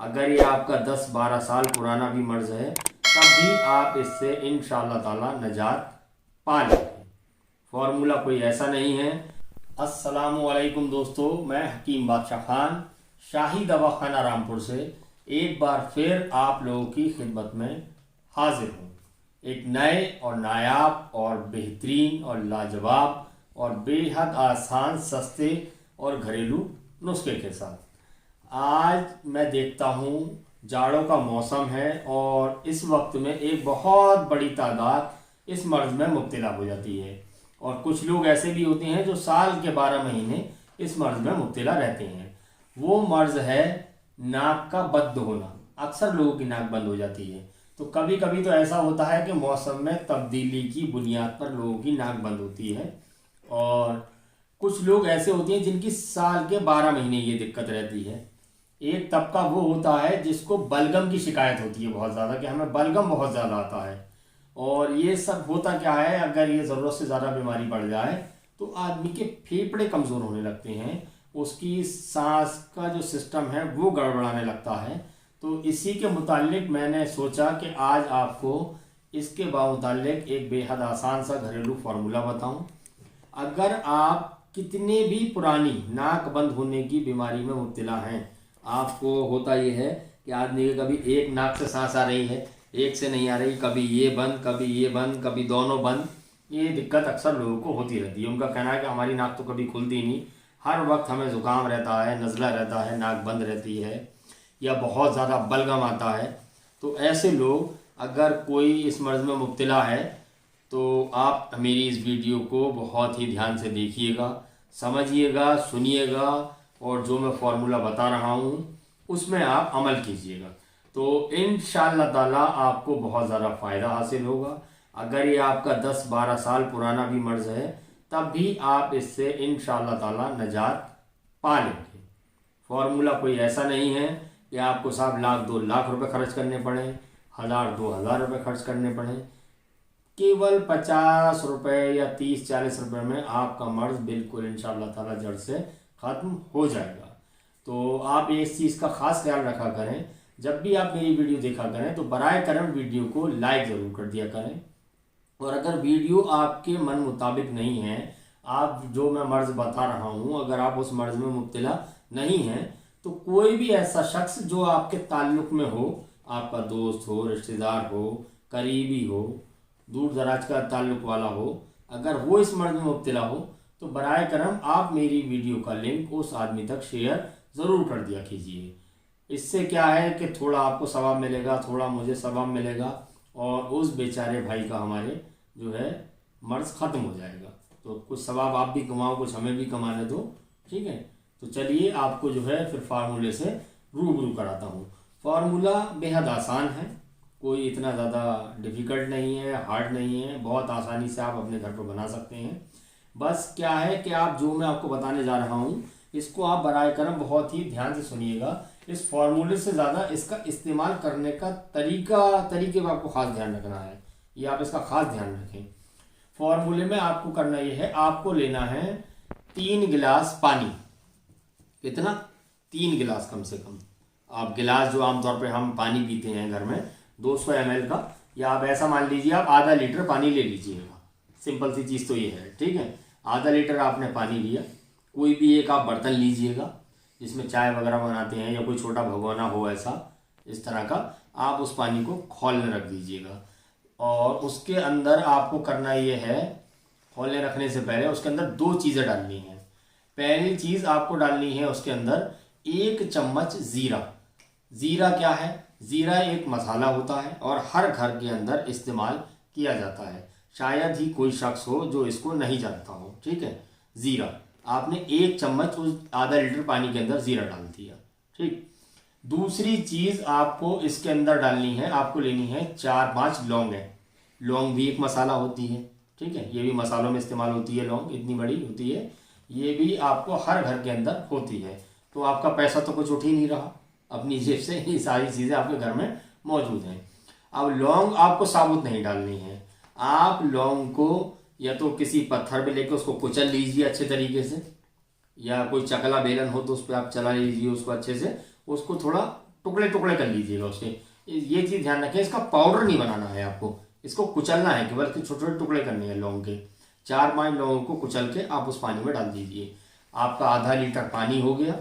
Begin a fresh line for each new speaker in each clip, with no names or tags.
अगर ये आपका 10-12 साल पुराना भी मर्ज़ है तब भी आप इससे इंशाअल्लाह ताला नजात पा लेंगे। फॉर्मूला कोई ऐसा नहीं है। अस्सलामुअलैकुम दोस्तों, मैं हकीम बादशाह खान शाही दवाखाना रामपुर से एक बार फिर आप लोगों की खिदमत में हाजिर हूँ, एक नए और नायाब और बेहतरीन और लाजवाब और बेहद आसान, सस्ते और घरेलू नुस्खे के साथ। आज मैं देखता हूँ जाड़ों का मौसम है और इस वक्त में एक बहुत बड़ी तादाद इस मर्ज़ में मुब्तला हो जाती है और कुछ लोग ऐसे भी होते हैं जो साल के 12 महीने इस मर्ज़ में मुब्तला रहते हैं। वो मर्ज़ है नाक का बद होना। अक्सर लोगों की नाक बंद हो जाती है, तो कभी कभी तो ऐसा होता है कि मौसम में तब्दीली की बुनियाद पर लोगों की नाक बंद होती है और कुछ लोग ऐसे होते हैं जिनकी साल के 12 महीने ये दिक्कत रहती है। एक तबका वो होता है जिसको बलगम की शिकायत होती है बहुत ज़्यादा, कि हमें बलगम बहुत ज़्यादा आता है। और ये सब होता क्या है, अगर ये ज़रूरत से ज़्यादा बीमारी बढ़ जाए तो आदमी के फेफड़े कमज़ोर होने लगते हैं, उसकी सांस का जो सिस्टम है वो गड़बड़ाने लगता है। तो इसी के मुतालिक मैंने सोचा कि आज आपको इसके मुतालिक एक बेहद आसान सा घरेलू फार्मूला बताऊं। अगर आप कितने भी पुरानी नाक बंद होने की बीमारी में मुब्तला हैं, आपको होता ये है कि आदमी के कभी एक नाक से सांस आ रही है, एक से नहीं आ रही, कभी ये बंद कभी ये बंद कभी दोनों बंद, ये दिक्कत अक्सर लोगों को होती रहती है। उनका कहना है कि हमारी नाक तो कभी खुलती नहीं, हर वक्त हमें ज़ुकाम रहता है, नज़ला रहता है, नाक बंद रहती है या बहुत ज़्यादा बलगम आता है। तो ऐसे लोग अगर कोई इस मर्ज़ में मुब्तला है तो आप मेरी इस वीडियो को बहुत ही ध्यान से देखिएगा, समझिएगा, सुनिएगा और जो मैं फार्मूला बता रहा हूँ उसमें आप अमल कीजिएगा, तो इंशाअल्लाह ताला आपको बहुत ज़्यादा फ़ायदा हासिल होगा। अगर ये आपका 10-12 साल पुराना भी मर्ज़ है तब भी आप इससे इंशाअल्लाह ताला नजात पा लेंगे। फार्मूला कोई ऐसा नहीं है कि आपको साहब 1-2 लाख रुपए खर्च करने पड़े, 1000-2000 रुपये खर्च करने पड़े। केवल 50 रुपये या 30-40 रुपये में आपका मर्ज़ बिल्कुल इंशाअल्लाह ताला जड़ से ख़त्म हो जाएगा। तो आप इस चीज़ का ख़ास ख्याल रखा करें, जब भी आप मेरी वीडियो देखा करें तो बराए करम वीडियो को लाइक ज़रूर कर दिया करें। और अगर वीडियो आपके मन मुताबिक नहीं है, आप जो मैं मर्ज़ बता रहा हूँ अगर आप उस मर्ज़ में मुब्तला नहीं हैं, तो कोई भी ऐसा शख्स जो आपके ताल्लुक़ में हो, आपका दोस्त हो, रिश्तेदार हो, करीबी हो, दूर दराज का ताल्लुक़ वाला हो, अगर वो इस मर्ज़ में मुब्तला हो तो बराए करम आप मेरी वीडियो का लिंक उस आदमी तक शेयर ज़रूर कर दिया कीजिए। इससे क्या है कि थोड़ा आपको सवाब मिलेगा, थोड़ा मुझे सवाब मिलेगा और उस बेचारे भाई का हमारे जो है मर्ज़ ख़त्म हो जाएगा। तो कुछ सवाब आप भी कमाओ, कुछ हमें भी कमाने दो, ठीक है। तो चलिए आपको जो है फिर फार्मूले से रूबरू कराता हूँ। फार्मूला बेहद आसान है, कोई इतना ज़्यादा डिफ़िकल्ट नहीं है, हार्ड नहीं है, बहुत आसानी से आप अपने घर पर बना सकते हैं। बस क्या है कि आप जो मैं आपको बताने जा रहा हूँ इसको आप बराए करम बहुत ही ध्यान से सुनिएगा। इस फार्मूले से ज़्यादा इसका इस्तेमाल करने का तरीके पर आपको ख़ास ध्यान रखना है, ये आप इसका ख़ास ध्यान रखें। फार्मूले में आपको करना ये है, आपको लेना है 3 गिलास पानी। कितना? 3 गिलास कम से कम। आप गिलास जो आमतौर पे हम पानी पीते हैं घर में 200 ml का, या आप ऐसा मान लीजिए आप आधा लीटर पानी ले लीजिएगा। सिंपल सी चीज़ तो ये है, ठीक है। आधा लीटर आपने पानी लिया, कोई भी एक आप बर्तन लीजिएगा जिसमें चाय वगैरह बनाते हैं या कोई छोटा भगोना हो ऐसा इस तरह का, आप उस पानी को खौलने रख दीजिएगा। और उसके अंदर आपको करना ये है, खौलने रखने से पहले उसके अंदर 2 चीज़ें डालनी हैं। पहली चीज़ आपको डालनी है उसके अंदर 1 चम्मच ज़ीरा। ज़ीरा क्या है? ज़ीरा एक मसाला होता है और हर घर के अंदर इस्तेमाल किया जाता है, शायद ही कोई शख्स हो जो इसको नहीं जानता हो, ठीक है। ज़ीरा आपने 1 चम्मच उस आधा लीटर पानी के अंदर ज़ीरा डाल दिया, ठीक। दूसरी चीज़ आपको इसके अंदर डालनी है, आपको लेनी है 4-5 लौंग है। लौंग भी एक मसाला होती है, ठीक है, ये भी मसालों में इस्तेमाल होती है। लौंग इतनी बड़ी होती है, ये भी आपको हर घर के अंदर होती है। तो आपका पैसा तो कुछ उठ ही नहीं रहा, अपनी जेब से ये सारी चीज़ें आपके घर में मौजूद हैं। अब लौंग आपको साबुत नहीं डालनी है, आप लौंग को या तो किसी पत्थर पे लेकर उसको कुचल लीजिए अच्छे तरीके से, या कोई चकला बेलन हो तो उस पर आप चला लीजिए उसको अच्छे से, उसको थोड़ा टुकड़े टुकड़े कर लीजिएगा उसके। ये चीज़ ध्यान रखें, इसका पाउडर नहीं बनाना है आपको, इसको कुचलना है केवल, छोटे छोटे टुकड़े करने हैं लौंग के। 4-5 लौंगों को कुचल के आप उस पानी में डाल दीजिए। आपका आधा लीटर पानी हो गया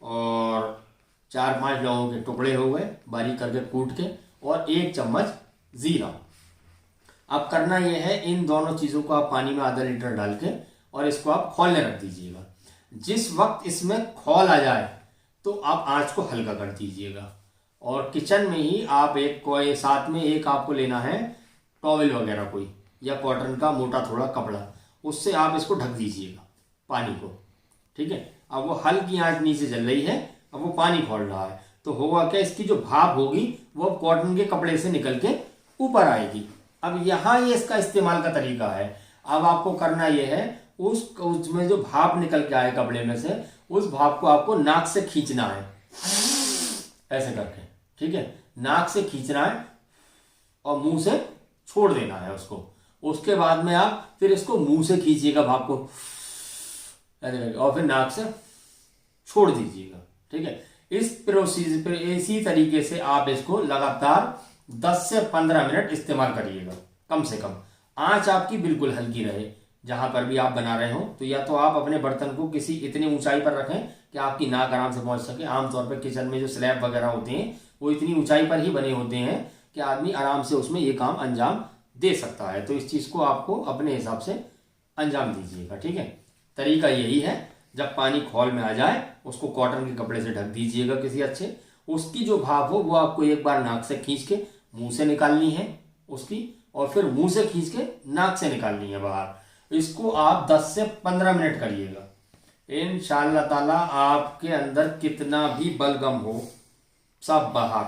और 4-5 लौंगों के टुकड़े हो गए बारीक करके कूट के, और 1 चम्मच जीरा। अब करना यह है, इन दोनों चीज़ों को आप पानी में आधा लीटर डाल के और इसको आप खौलने रख दीजिएगा। जिस वक्त इसमें खौल आ जाए तो आप आंच को हल्का कर दीजिएगा, और किचन में ही आप कोई साथ में एक आपको लेना है टॉवेल वगैरह कोई, या कॉटन का मोटा थोड़ा कपड़ा, उससे आप इसको ढक दीजिएगा पानी को। ठीक है, अब वो हल्की आंच नीचे जल रही है, अब वो पानी खौल रहा है, तो होगा क्या, इसकी जो भाप होगी वो कॉटन के कपड़े से निकल के ऊपर आएगी। अब यहाँ ये इसका इस्तेमाल का तरीका है। अब आपको करना यह है, उसमें जो भाप निकल के आए कपड़े में से, उस भाप को आपको नाक से खींचना है ऐसे करके। ठीक है, नाक से खींचना है और मुंह से छोड़ देना है उसको। उसके बाद में आप फिर इसको मुंह से खींचिएगा भाप को ऐसे करके, और फिर नाक से छोड़ दीजिएगा। ठीक है, इस प्रोसीजर पर इसी तरीके से आप इसको लगातार 10 से 15 मिनट इस्तेमाल करिएगा कम से कम। आंच आपकी बिल्कुल हल्की रहे जहां पर भी आप बना रहे हो। तो या तो आप अपने बर्तन को किसी इतनी ऊंचाई पर रखें कि आपकी नाक आराम से पहुंच सके। आमतौर पर किचन में जो स्लैब वगैरह होते हैं वो इतनी ऊंचाई पर ही बने होते हैं कि आदमी आराम से उसमें ये काम अंजाम दे सकता है। तो इस चीज को आपको अपने हिसाब से अंजाम दीजिएगा। ठीक है, तरीका यही है। जब पानी खौल में आ जाए उसको कॉटन के कपड़े से ढक दीजिएगा किसी अच्छे, उसकी जो भाप हो वो आपको एक बार नाक से खींच के मुंह से निकालनी है उसकी, और फिर मुंह से खींच के नाक से निकालनी है बाहर। इसको आप 10 से 15 मिनट करिएगा। इंशाअल्लाह ताला आपके अंदर कितना भी बलगम हो सब बाहर।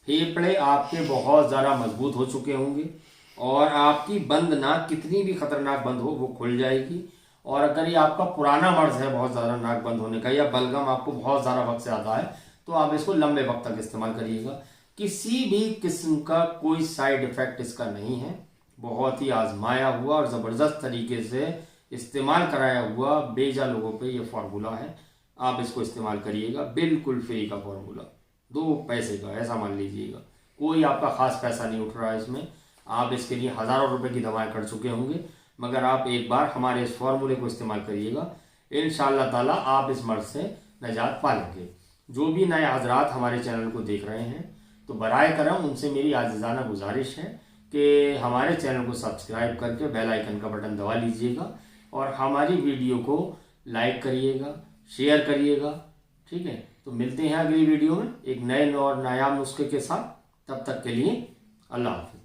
फेफड़े आपके बहुत ज़्यादा मजबूत हो चुके होंगे, और आपकी बंद नाक कितनी भी खतरनाक बंद हो वो खुल जाएगी। और अगर ये आपका पुराना मर्ज है बहुत ज़्यादा नाक बंद होने का, या बलगम आपको बहुत ज़्यादा वक्त से आता है, तो आप इसको लंबे वक्त तक इस्तेमाल करिएगा। किसी भी किस्म का कोई साइड इफेक्ट इसका नहीं है। बहुत ही आजमाया हुआ और ज़बरदस्त तरीके से इस्तेमाल कराया हुआ बेजा लोगों पे ये फार्मूला है। आप इसको इस्तेमाल करिएगा, बिल्कुल फ्री का फार्मूला, 2 पैसे का, ऐसा मान लीजिएगा। कोई आपका खास पैसा नहीं उठ रहा है इसमें। आप इसके लिए हज़ारों रुपए की दवाएं कर चुके होंगे, मगर आप एक बार हमारे इस फार्मूले को इस्तेमाल करिएगा, इंशाअल्लाह ताला आप इस मर्ज से निजात पालेंगे। जो भी नए हजरात हमारे चैनल को देख रहे हैं, तो बराए करम उनसे मेरी आजिज़ाना गुजारिश है कि हमारे चैनल को सब्सक्राइब करके बेल आइकन का बटन दबा लीजिएगा, और हमारी वीडियो को लाइक करिएगा, शेयर करिएगा। ठीक है, तो मिलते हैं अगली वीडियो में एक नए और नायाब नुस्खे के साथ। तब तक के लिए अल्लाह हाफ़िज़।